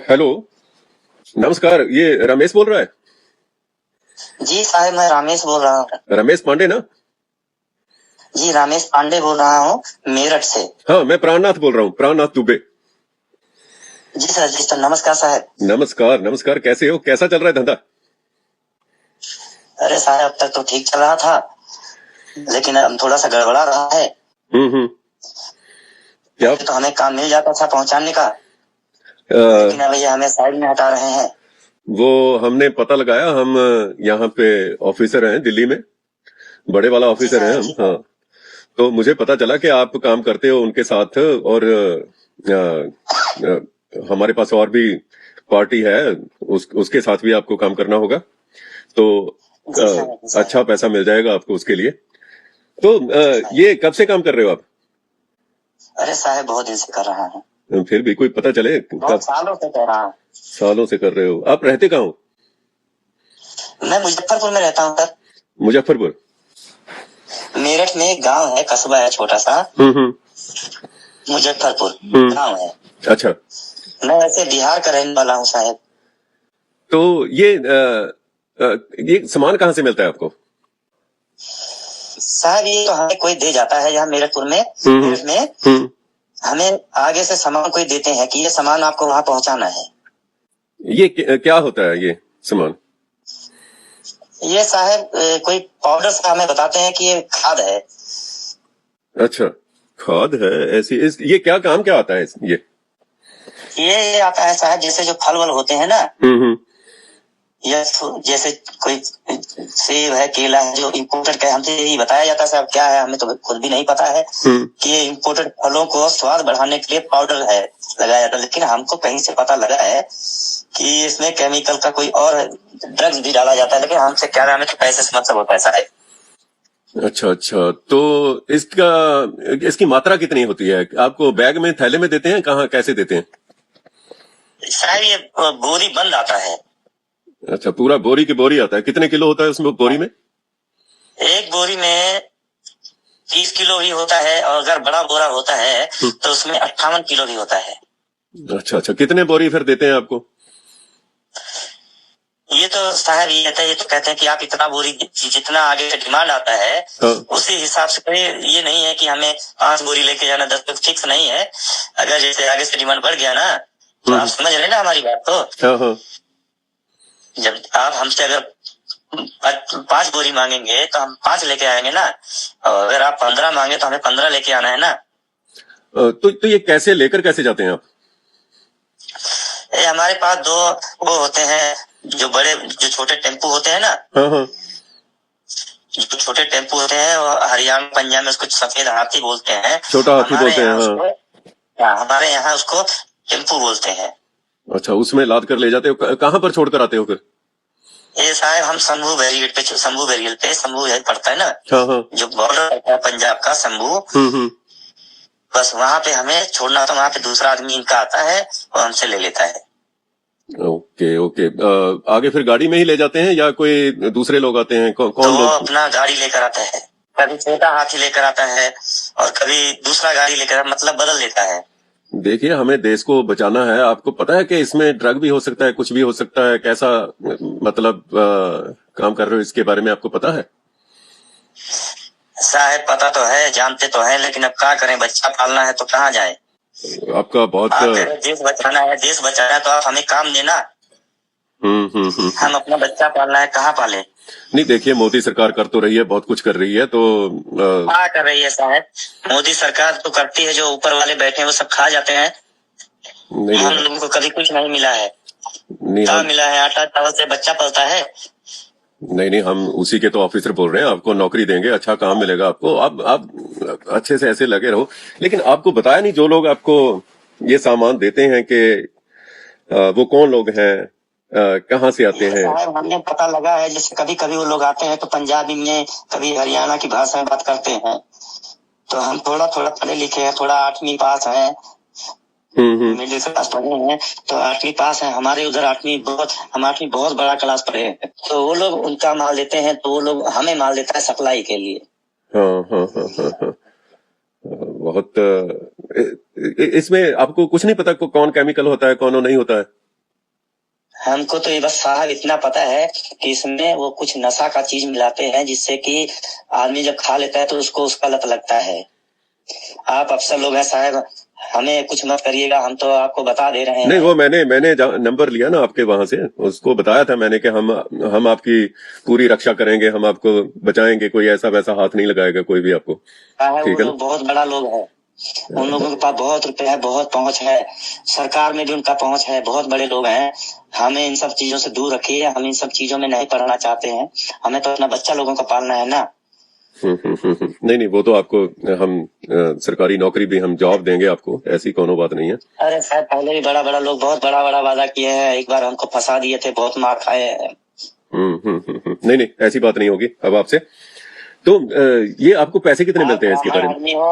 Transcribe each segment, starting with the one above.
Hello. नमस्कार, ये रमेश बोल रहा है? जी साहब, मैं रामेश बोल रहा हूँ। रमेश पांडे ना? जी रामेश पांडे बोल रहा हूँ, मेरठ से। हाँ, मैं प्राणनाथ बोल रहा हूँ, प्राणनाथ दुबे। जी सर, नमस्कार साहब। नमस्कार नमस्कार, कैसे हो? कैसा चल रहा है धंधा? अरे साहब, अब तक तो ठीक चल रहा था, लेकिन अब थोड़ा सा गड़बड़ा रहा है। हम्म। क्या? तो हमें काम मिल जाता था पहुंचाने का, लेकिन अब ये हमें साइड में हटा रहे हैं। वो हमने पता लगाया, हम यहाँ पे ऑफिसर हैं दिल्ली में, बड़े वाला ऑफिसर हैं हम। हाँ, तो मुझे पता चला कि आप काम करते हो उनके साथ, और हमारे पास और भी पार्टी है, उसके साथ भी आपको काम करना होगा, तो अच्छा पैसा मिल जाएगा आपको उसके लिए। तो ये कब से काम कर रहे हो आप? अरे साहब, बहुत दिन से कर रहा हूँ। फिर भी कोई पता चले कब? सालों से कर रहा हूँ। सालों से कर रहे हो। आप रहते कहाँ हो? मैं मुजफ्फरपुर में रहता हूँ सर। मुजफ्फरपुर? मेरठ में एक गांव है, कस्बा है छोटा सा। मुजफ्फरपुर गांव है। अच्छा। मैं वैसे बिहार का रहने वाला हूँ साहब। तो ये सामान कहाँ से मिलता है आपको? साहब, ये तो हमें कोई दे जाता है यहाँ मेरठपुर में। मेरठ में हमें आगे से सामान कोई देते हैं कि ये सामान आपको वहां पहुंचाना है। ये क्या होता है ये सामान? ये साहब कोई पाउडर सा हमें बताते हैं कि ये खाद है। अच्छा, खाद है ऐसी? ये क्या काम क्या आता है ये आता है साहब, जैसे जो फल वल होते हैं ना, या जैसे कोई सेब है, केला है, जो इम्पोर्टेड का, हमसे यही बताया जाता है साहब। क्या है हमें तो खुद भी नहीं पता है कि ये इम्पोर्टेड फलों को स्वाद बढ़ाने के लिए पाउडर है लगाया जाता है, लेकिन हमको कहीं से पता लगा है कि इसमें केमिकल का कोई और ड्रग्स भी डाला जाता है, लेकिन हमसे क्या, हमें तो पैसे से मतलब होता है साहब। अच्छा, तो इसकी मात्रा कितनी होती है? आपको बैग में, थैले में देते हैं, कहाँ कैसे देते हैं? साहब, ये बोरी बंद आता है। अच्छा, पूरा बोरी की बोरी आता है? कितने किलो होता है उसमें, बोरी में? एक बोरी में 30 किलो भी होता है, और अगर बड़ा बोरा होता है तो उसमें 58 किलो भी होता है। अच्छा, कितने बोरी फिर देते हैं आपको? ये तो साहब ये तो कहते हैं कि आप इतना बोरी, जितना आगे से डिमांड आता है उसी हिसाब से। कोई ये नहीं है कि हमें 5 बोरी लेके जाना, 10 तो फिक्स नहीं है। अगर जैसे आगे से डिमांड बढ़ गया ना, तो आप समझ रहे ना हमारी बात। तो जब आप हमसे अगर 5 बोरी मांगेंगे तो हम 5 लेके आएंगे ना, और अगर आप 15 मांगे तो हमें 15 लेके आना है ना। तो ये कैसे लेकर कैसे जाते हैं आप? हमारे पास 2 वो होते हैं, जो छोटे टेम्पू होते हैं ना। जो छोटे टेम्पू होते हैं, वो हरियाणा पंजाब में उसको सफेद हाथी बोलते हैं। छोटा हाथी बोलते हैं। हमारे यहाँ उसको टेम्पू बोलते हैं। अच्छा, उसमें लाद कर ले जाते हो? कहाँ पर छोड़ कर आते हो फिर? ये साहब, हम शंभू बैरियर पे, शंभू यही पड़ता है ना, जो बॉर्डर पड़ता है पंजाब का, शंभू। बस वहाँ पे हमें छोड़ना होता है। वहाँ पे दूसरा आदमी इनका आता है और हमसे ले लेता है। ओके। आगे फिर गाड़ी में ही ले जाते हैं या कोई दूसरे लोग आते हैं? कौन तो लोग? अपना गाड़ी लेकर आता है, कभी छोटा हाथी लेकर आता है और कभी दूसरा गाड़ी लेकर, मतलब बदल लेता है। देखिए, हमें देश को बचाना है। आपको पता है कि इसमें ड्रग भी हो सकता है, कुछ भी हो सकता है। कैसा मतलब काम कर रहे हो, इसके बारे में आपको पता है? साहब, पता तो है, जानते तो है, लेकिन अब क्या करें, बच्चा पालना है तो कहाँ जाए। आपका बहुत देश बचाना है, तो आप हमें काम देना। हम अपना बच्चा पालना है, कहाँ पाले। नहीं, देखिए, मोदी सरकार कर तो रही है, बहुत कुछ कर रही है, तो क्या कर रही है साहब? मोदी सरकार तो करती है, जो ऊपर वाले बैठे हैं वो सब खा जाते हैं। हम लोगों को कभी कुछ नहीं मिला है। क्या मिला है? आटा चावल से बच्चा पलता है। नहीं, हम उसी के तो ऑफिसर बोल रहे हैं। आपको नौकरी देंगे, अच्छा काम मिलेगा आपको। आप अच्छे से ऐसे लगे रहो। लेकिन आपको बताया नहीं, जो लोग आपको ये सामान देते हैं कि वो कौन लोग हैं, कहाँ से आते हैं? हमने पता लगा है, जैसे कभी कभी वो लोग आते हैं तो पंजाबी में, कभी हरियाणा की भाषा में बात करते हैं। तो हम थोड़ा थोड़ा पढ़े लिखे हैं, थोड़ा 8वीं पास है, मिडिल क्लास पढ़े हैं, तो 8वीं पास है। हमारे उधर 8वीं बहुत बड़ा क्लास पढ़े हैं। तो वो लोग उनका माल लेते हैं, तो वो लोग हमें माल देता है सप्लाई के लिए। हाँ। बहुत इसमें आपको कुछ नहीं पता कौन केमिकल होता है, कौन नहीं होता है? हमको तो ये बस साहब इतना पता है कि इसमें वो कुछ नशा का चीज मिलाते हैं, जिससे कि आदमी जब खा लेता है तो उसको उसका लत लगता है। आप अफसर लोग हैं साहब, हमें कुछ मत करिएगा, हम तो आपको बता दे रहे नहीं, हैं। वो मैंने नंबर लिया ना आपके वहां से, उसको बताया था मैंने कि हम आपकी पूरी रक्षा करेंगे, हम आपको बचाएंगे, कोई ऐसा वैसा हाथ नहीं लगाएगा कोई भी आपको। वो ठीक है ना? लोग बहुत बड़ा लोग है, उन लोगों के पास बहुत रुपए है, बहुत पहुंच है, सरकार में भी उनका पहुंच है, बहुत बड़े लोग हैं। हमें इन सब चीजों से दूर रखिए, हम इन सब चीजों में नहीं पढ़ना चाहते हैं, हमें तो अपना बच्चा लोगों को पालना है ना। नहीं, वो तो आपको हम सरकारी नौकरी भी हम जॉब देंगे आपको, ऐसी कोनो बात नहीं है। अरे साहब, पहले भी बड़ा बड़ा लोग बहुत बड़ा बड़ा वादा किए हैं, एक बार हमको फंसा दिए थे, बहुत मार खाए हैं। नहीं, ऐसी बात नहीं होगी अब आपसे। तो ये आपको पैसे कितने मिलते हैं इसके बारे में? आदमी हो,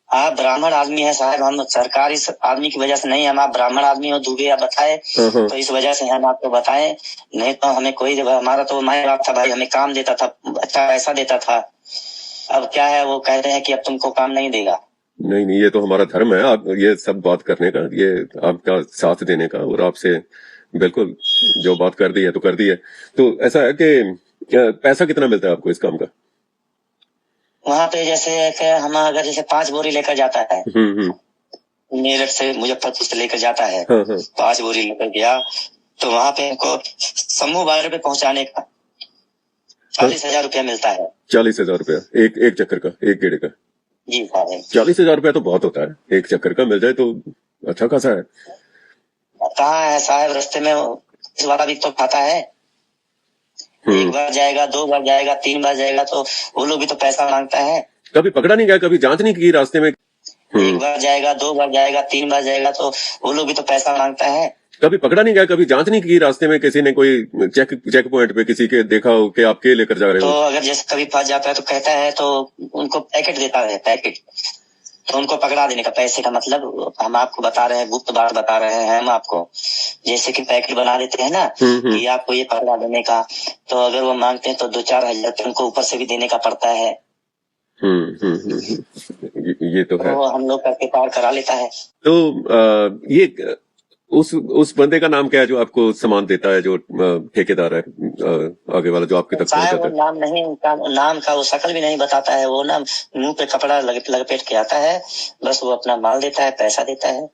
आप ब्राह्मण आदमी है साहब, हम सरकारी आदमी की वजह से नहीं, हम आप ब्राह्मण आदमी हो, दुबे आप बताए तो इस वजह से हम आपको बताए, नहीं तो हमें कोई, हमारा तो माई बाप था भाई, हमें काम देता था, अच्छा पैसा देता था। अब क्या है, वो कहते हैं कि अब तुमको काम नहीं देगा। नहीं, ये तो हमारा धर्म है, आप ये सब बात करने का, ये आपका साथ देने का, और आपसे बिल्कुल जो बात कर दी है तो कर दी है। तो ऐसा है कि पैसा कितना मिलता है आपको इस काम का? वहाँ पे जैसे कि हम अगर जैसे 5 बोरी लेकर जाता है, मेरठ से मुजफ्फरपुर से लेकर जाता है, 5 बोरी लेकर गया तो वहाँ पे हमको समूह बाजार पे पहुँचाने का 40,000 रुपया मिलता है। 40,000 रुपया एक चक्कर का, एक गेड़े का? जी साहब। 40,000 रुपया तो बहुत होता है, एक चक्कर का मिल जाए तो अच्छा खासा है। कहाँ है साहब, रास्ते में इस वाला भी तो खाता है, एक बार जाएगा, 2 बार जाएगा, 3 बार जाएगा तो वो लोग भी तो पैसा मांगता है। कभी पकड़ा नहीं गया, कभी जांच नहीं की रास्ते में? एक बार जाएगा, 2 बार जाएगा, 3 बार जाएगा तो वो लोग भी तो पैसा मांगता है। कभी पकड़ा नहीं गया, कभी जांच नहीं की रास्ते में, किसी ने कोई चेक पॉइंट पे किसी के देखा हो कि आप के लेकर जा रहे हो? तो अगर जैसे कभी फंस जाता है तो कहता है, तो उनको पैकेट देता है, पैकेट, तो उनको पकड़ा देने का। पैसे का मतलब हम आपको बता रहे हैं, गुप्त बात बता रहे हैं हम आपको, जैसे कि पैकेट बना देते हैं ना कि आपको ये पकड़ा देने का, तो अगर वो मांगते हैं तो 2-4 हजार उनको ऊपर से भी देने का पड़ता है। ये तो है, वो हम लोग करके पार करा लेता है। तो ये उस बंदे का नाम क्या है जो आपको सामान देता है, जो ठेकेदार है आगे वाला, जो आपके तक पहुंचाता है? नाम नहीं, नाम का वो शक्ल भी नहीं बताता है, वो ना मुंह पे कपड़ा लपेट के आता है, बस वो अपना माल देता है, पैसा देता है।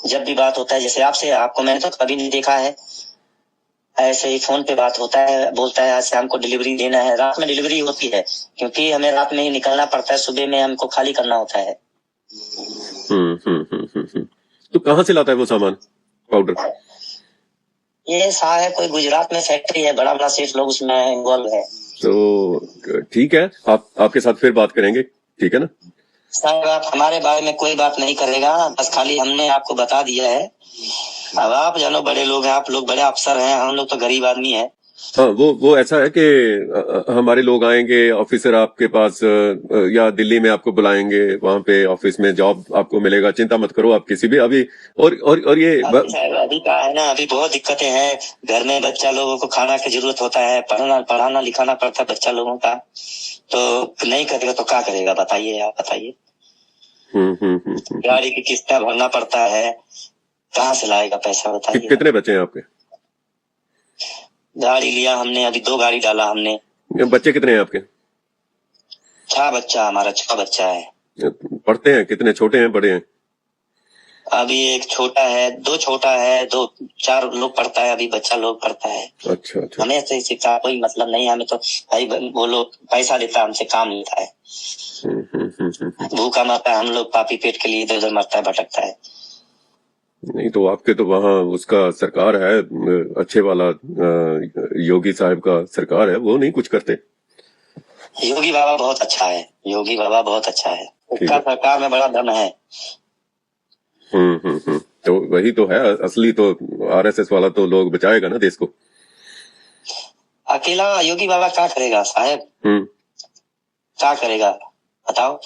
जब भी बात होता है, जैसे आपसे, आपको मैंने तो कभी नहीं देखा है, ऐसे ही फोन पे बात होता है, बोलता है आज शाम को डिलीवरी देना है, रात में डिलीवरी होती है, क्योंकि हमें रात में ही निकलना पड़ता है, सुबह में हमको खाली करना होता है। तो कहाँ से लाता है वो सामान, पाउडर? ये साहब कोई गुजरात में फैक्ट्री है, बड़ा बड़ा सेठ लोग उसमें इन्वॉल्व है। तो ठीक है, आपके साथ फिर बात करेंगे, ठीक है ना? साहब आप हमारे बारे में कोई बात नहीं करेगा, बस खाली हमने आपको बता दिया है। अब आप जानो बड़े लोग हैं, आप लोग बड़े अफसर हैं, हम लोग तो गरीब आदमी है। हाँ, वो ऐसा है कि हमारे लोग आएंगे, ऑफिसर आपके पास या दिल्ली में आपको बुलाएंगे, वहां पे ऑफिस में जॉब आपको मिलेगा, चिंता मत करो आप किसी भी अभी। और ये अभी का है ना, अभी बहुत दिक्कतें हैं, घर में बच्चा लोगों को खाना की जरूरत होता है, पढ़ाना लिखाना पड़ता है बच्चा लोगों का, तो नहीं करेगा तो क्या करेगा, बताइए आप, बताइए। गाड़ी की किस्तें भरना पड़ता है, कहाँ से लाएगा पैसा, बताइए। कितने बच्चे हैं आपके? गाड़ी लिया हमने, अभी 2 गाड़ी डाला हमने। बच्चे कितने हैं आपके? 6 बच्चा, हमारा 6 बच्चा है। पढ़ते हैं? कितने, छोटे हैं बड़े हैं? अभी एक छोटा है, 2 छोटा है, 2-4 लोग पढ़ता है, अभी बच्चा लोग पढ़ता है। अच्छा। हमें से शिक्षा कोई मतलब नहीं है, हमें तो भाई वो लोग पैसा लेता है हमसे, काम लेता है। भूखा मरता है, हम लोग पापी पेट के लिए इधर उधर मरता है, भटकता है। नहीं तो आपके तो वहाँ उसका सरकार है, अच्छे वाला योगी साहब का सरकार है, वो नहीं कुछ करते? योगी बाबा बहुत अच्छा है, योगी बाबा बहुत अच्छा है, उसका सरकार में बड़ा दम है। तो वही तो है असली, तो आरएसएस वाला तो लोग बचाएगा ना देश को। अकेला योगी बाबा क्या करेगा साहब, क्या करेगा बताओ।